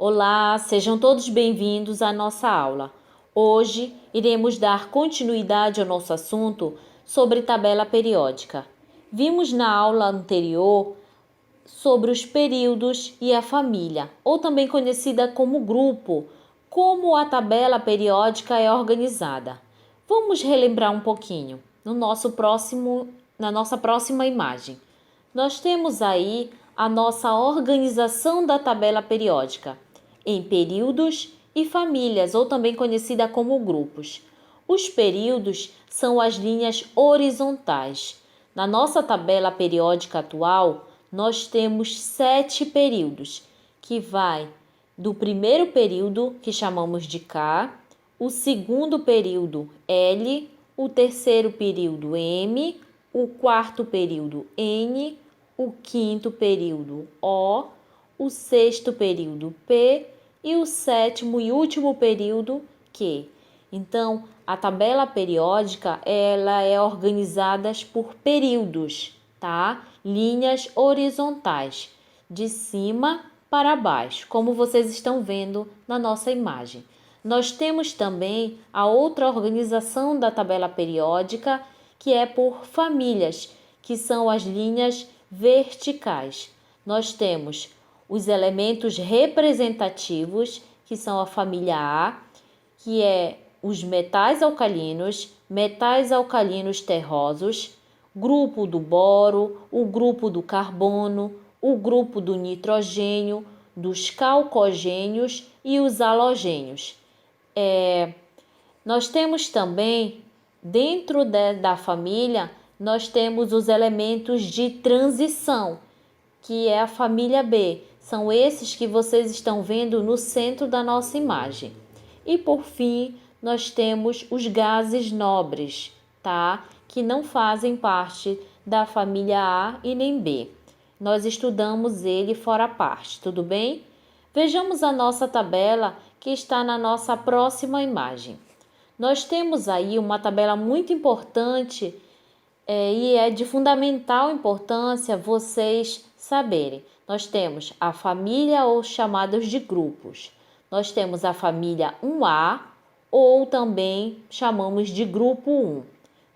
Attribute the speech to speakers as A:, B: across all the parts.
A: Olá, sejam todos bem-vindos à nossa aula. Hoje iremos dar continuidade ao nosso assunto sobre tabela periódica. Vimos na aula anterior sobre os períodos e a família, ou também conhecida como grupo, como a tabela periódica é organizada. Vamos relembrar um pouquinho na nossa próxima imagem. Nós temos aí a nossa organização da tabela periódica em períodos e famílias, ou também conhecida como grupos. Os períodos são as linhas horizontais. Na nossa tabela periódica atual, nós temos 7 períodos, que vai do primeiro período, que chamamos de K, o segundo período L, o terceiro período M, o quarto período N, o quinto período O, o sexto período P e o sétimo e último período Q. Então, a tabela periódica ela é organizada por períodos, tá? Linhas horizontais, de cima para baixo, como vocês estão vendo na nossa imagem. Nós temos também a outra organização da tabela periódica, que é por famílias, que são as linhas verticais. Nós temos os elementos representativos, que são a família A, que é os metais alcalinos terrosos, grupo do boro, o grupo do carbono, o grupo do nitrogênio, dos calcogênios e os halogênios. Nós temos também, dentro da família, nós temos os elementos de transição, que é a família B. São esses que vocês estão vendo no centro da nossa imagem. E por fim, nós temos os gases nobres, tá? Que não fazem parte da família A e nem B. Nós estudamos ele fora parte, tudo bem? Vejamos a nossa tabela que está na nossa próxima imagem. Nós temos aí uma tabela muito importante e é de fundamental importância vocês saberem. Nós temos a família ou chamados de grupos. Nós temos a família 1A ou também chamamos de grupo 1.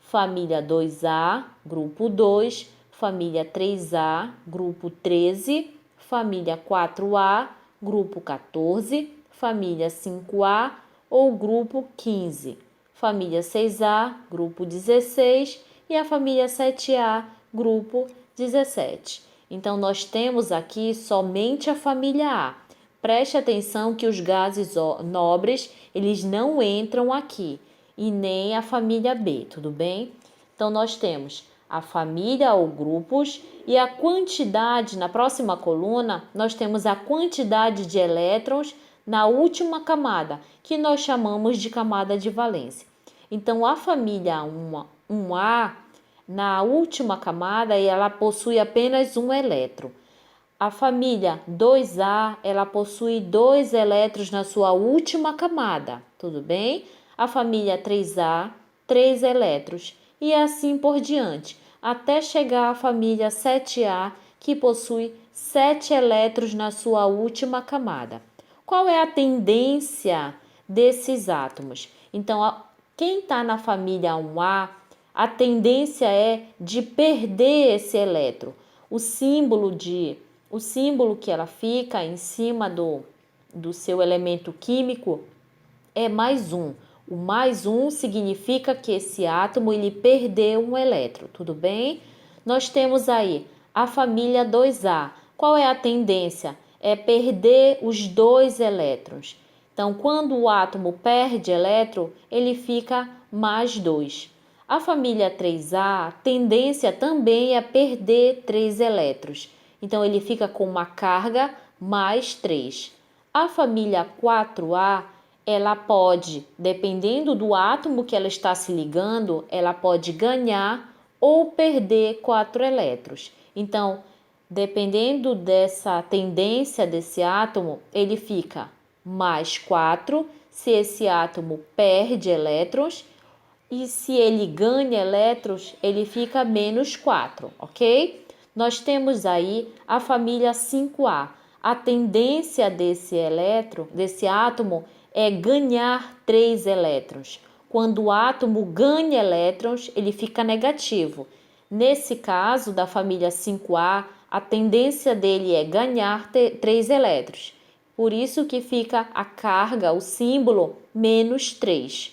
A: Família 2A, grupo 2, família 3A, grupo 13, família 4A, grupo 14, família 5A ou grupo 15, família 6A, grupo 16 e a família 7A, grupo 17. Então, nós temos aqui somente a família A. Preste atenção que os gases nobres, eles não entram aqui, e nem a família B, tudo bem? Então, nós temos a família ou grupos e a quantidade, na próxima coluna, nós temos a quantidade de elétrons na última camada, que nós chamamos de camada de valência. Então, a família 1A, na última camada, ela possui apenas um elétron. A família 2A, ela possui 2 elétrons na sua última camada, tudo bem? A família 3A, 3 elétrons e assim por diante, até chegar à família 7A, que possui 7 elétrons na sua última camada. Qual é a tendência desses átomos? Então, quem está na família 1A, a tendência é de perder esse elétron. O símbolo que ela fica em cima do seu elemento químico é +1. O +1 significa que esse átomo ele perdeu um elétron, tudo bem? Nós temos aí a família 2A. Qual é a tendência? É perder os 2 elétrons. Então, quando o átomo perde elétron, ele fica +2. A família 3A, a tendência também é perder 3 elétrons. Então, ele fica com uma carga +3. A família 4A, ela pode, dependendo do átomo que ela está se ligando, ela pode ganhar ou perder 4 elétrons. Então, dependendo dessa tendência desse átomo, ele fica +4 se esse átomo perde elétrons, e se ele ganha elétrons, ele fica -4, ok? Nós temos aí a família 5A. a tendência desse átomo é ganhar 3 elétrons. Quando o átomo ganha elétrons, ele fica negativo. Nesse caso da família 5A, a tendência dele é ganhar 3 elétrons. Por isso que fica a carga, o símbolo, -3.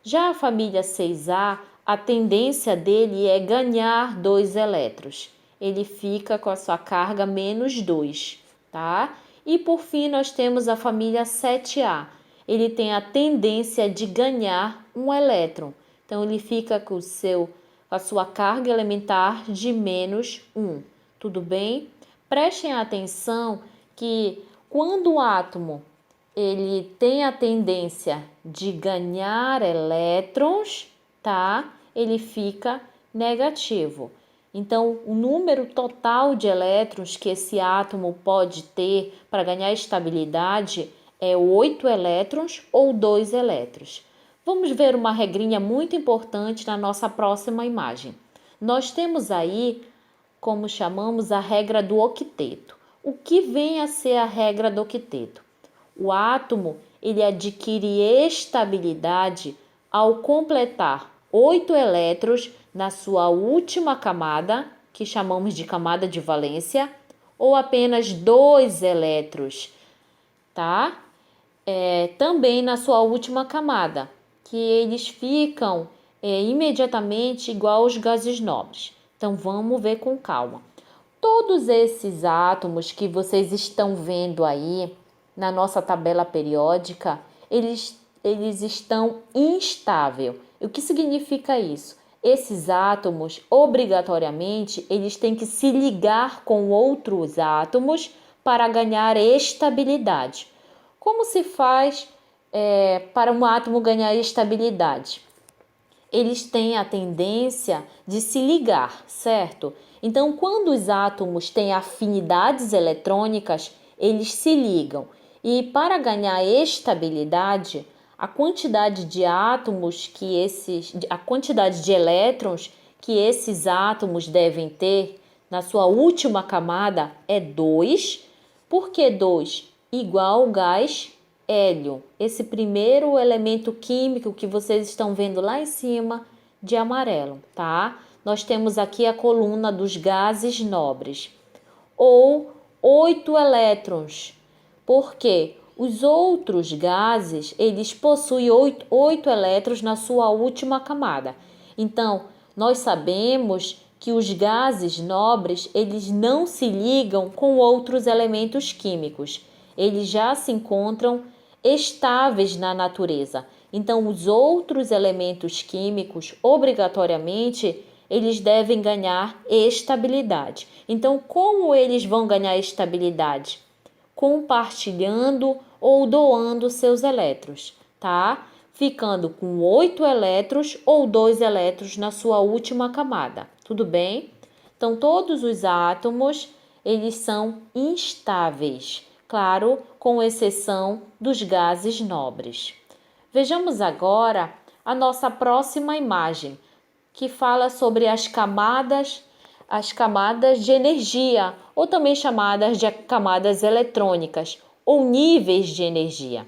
A: Já a família 6A, a tendência dele é ganhar 2 elétrons. Ele fica com a sua carga -2, tá? E por fim nós temos a família 7A. Ele tem a tendência de ganhar 1 elétron. Então ele fica com a sua carga elementar de -1. Tudo bem? Prestem atenção que quando o átomo ele tem a tendência de ganhar elétrons, tá? Ele fica negativo. Então, o número total de elétrons que esse átomo pode ter para ganhar estabilidade é 8 elétrons ou 2 elétrons. Vamos ver uma regrinha muito importante na nossa próxima imagem. Nós temos aí, como chamamos, a regra do octeto. O que vem a ser a regra do octeto? O átomo ele adquire estabilidade ao completar 8 elétrons na sua última camada, que chamamos de camada de valência, ou apenas 2 elétrons, tá? Também na sua última camada, que eles ficam imediatamente igual aos gases nobres. Então vamos ver com calma. Todos esses átomos que vocês estão vendo aí na nossa tabela periódica, eles estão instáveis. O que significa isso? Esses átomos, obrigatoriamente, eles têm que se ligar com outros átomos para ganhar estabilidade. Como se faz para um átomo ganhar estabilidade? Eles têm a tendência de se ligar, certo? Então, quando os átomos têm afinidades eletrônicas, eles se ligam. E para ganhar estabilidade, a quantidade de elétrons que esses átomos devem ter na sua última camada é 2. Por que 2? Igual ao gás hélio, esse primeiro elemento químico que vocês estão vendo lá em cima de amarelo, tá? Nós temos aqui a coluna dos gases nobres, ou 8 elétrons, porque os outros gases, eles possuem 8 elétrons na sua última camada. Então, nós sabemos que os gases nobres, eles não se ligam com outros elementos químicos. Eles já se encontram estáveis na natureza. Então, os outros elementos químicos, obrigatoriamente, eles devem ganhar estabilidade. Então, como eles vão ganhar estabilidade? Compartilhando ou doando seus elétrons, tá? Ficando com 8 elétrons ou 2 elétrons na sua última camada. Tudo bem? Então, todos os átomos, eles são instáveis. Claro, com exceção dos gases nobres. Vejamos agora a nossa próxima imagem, que fala sobre as camadas de energia, ou também chamadas de camadas eletrônicas, ou níveis de energia.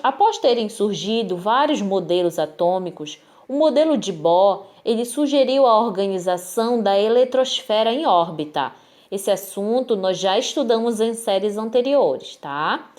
A: Após terem surgido vários modelos atômicos, o modelo de Bohr, ele sugeriu a organização da eletrosfera em órbita. Esse assunto nós já estudamos em séries anteriores, tá?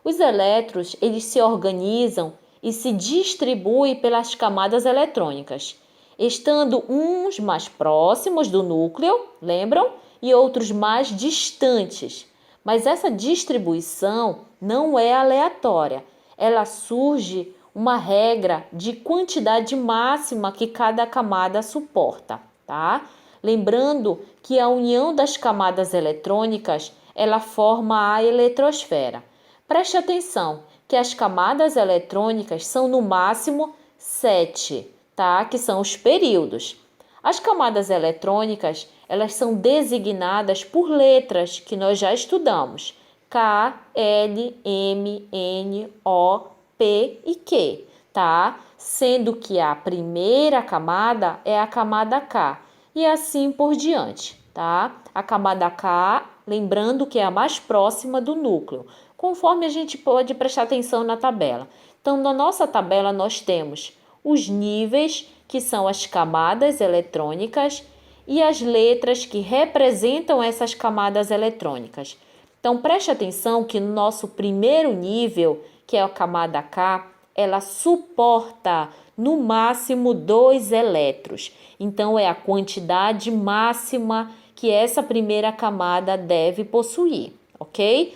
A: Os elétrons, eles se organizam e se distribuem pelas camadas eletrônicas, estando uns mais próximos do núcleo, lembram? E outros mais distantes. Mas essa distribuição não é aleatória. Ela surge uma regra de quantidade máxima que cada camada suporta, tá? Lembrando que a união das camadas eletrônicas, ela forma a eletrosfera. Preste atenção que as camadas eletrônicas são no máximo 7, tá? Que são os períodos. As camadas eletrônicas, elas são designadas por letras que nós já estudamos. K, L, M, N, O, P e Q, tá? Sendo que a primeira camada é a camada K e assim por diante, tá? A camada K lembrando que é a mais próxima do núcleo, conforme a gente pode prestar atenção na tabela. Então, na nossa tabela, nós temos os níveis, que são as camadas eletrônicas, e as letras que representam essas camadas eletrônicas. Então, preste atenção que no nosso primeiro nível, que é a camada K, ela suporta no máximo 2 elétrons. Então, é a quantidade máxima que essa primeira camada deve possuir, ok?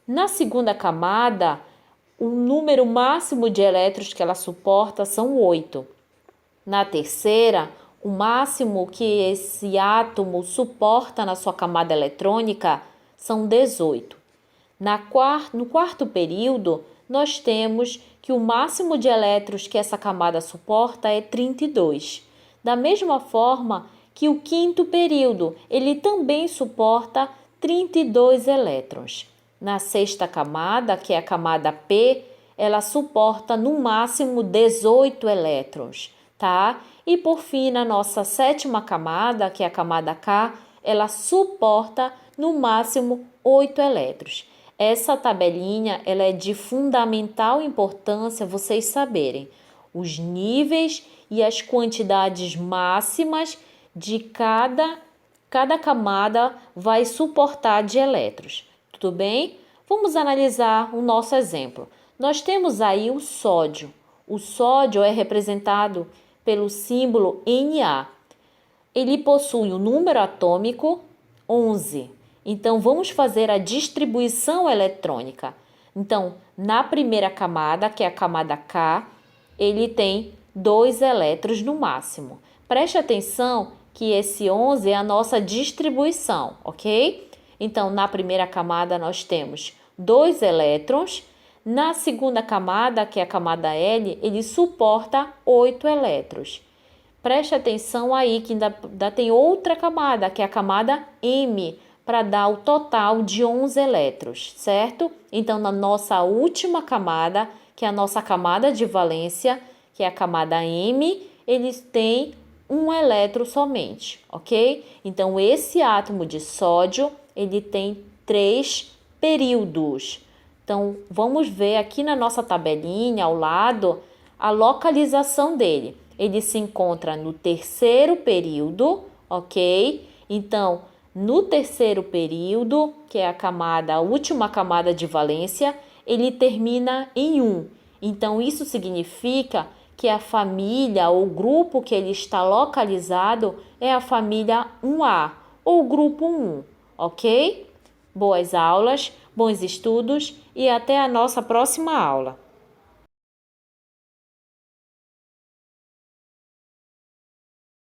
A: Na segunda camada, o número máximo de elétrons que ela suporta são 8. Na terceira, o máximo que esse átomo suporta na sua camada eletrônica são 18. No quarto período, nós temos que o máximo de elétrons que essa camada suporta é 32. Da mesma forma que o quinto período, ele também suporta 32 elétrons. Na sexta camada, que é a camada P, ela suporta no máximo 18 elétrons, tá? E por fim, na nossa sétima camada, que é a camada K, ela suporta no máximo 8 elétrons. Essa tabelinha ela é de fundamental importância vocês saberem os níveis e as quantidades máximas de cada camada vai suportar de elétrons. Tudo bem? Vamos analisar o nosso exemplo. Nós temos aí o sódio. O sódio é representado pelo símbolo Na. Ele possui um número atômico 11. Então, vamos fazer a distribuição eletrônica. Então, na primeira camada, que é a camada K, ele tem 2 elétrons no máximo. Preste atenção que esse 11 é a nossa distribuição, ok? Então, na primeira camada, nós temos 2 elétrons. Na segunda camada, que é a camada L, ele suporta 8 elétrons. Preste atenção aí que ainda tem outra camada, que é a camada M, para dar o total de 11 elétrons, certo? Então, na nossa última camada, que é a nossa camada de valência, que é a camada M, eles têm um elétron somente, ok? Então, esse átomo de sódio, ele tem 3 períodos. Então, vamos ver aqui na nossa tabelinha, ao lado, a localização dele. Ele se encontra no terceiro período, ok? Então, no terceiro período, que é a última camada de valência, ele termina em 1. Então, isso significa que a família ou grupo que ele está localizado é a família 1A ou grupo 1, ok? Boas aulas, bons estudos e até a nossa próxima aula.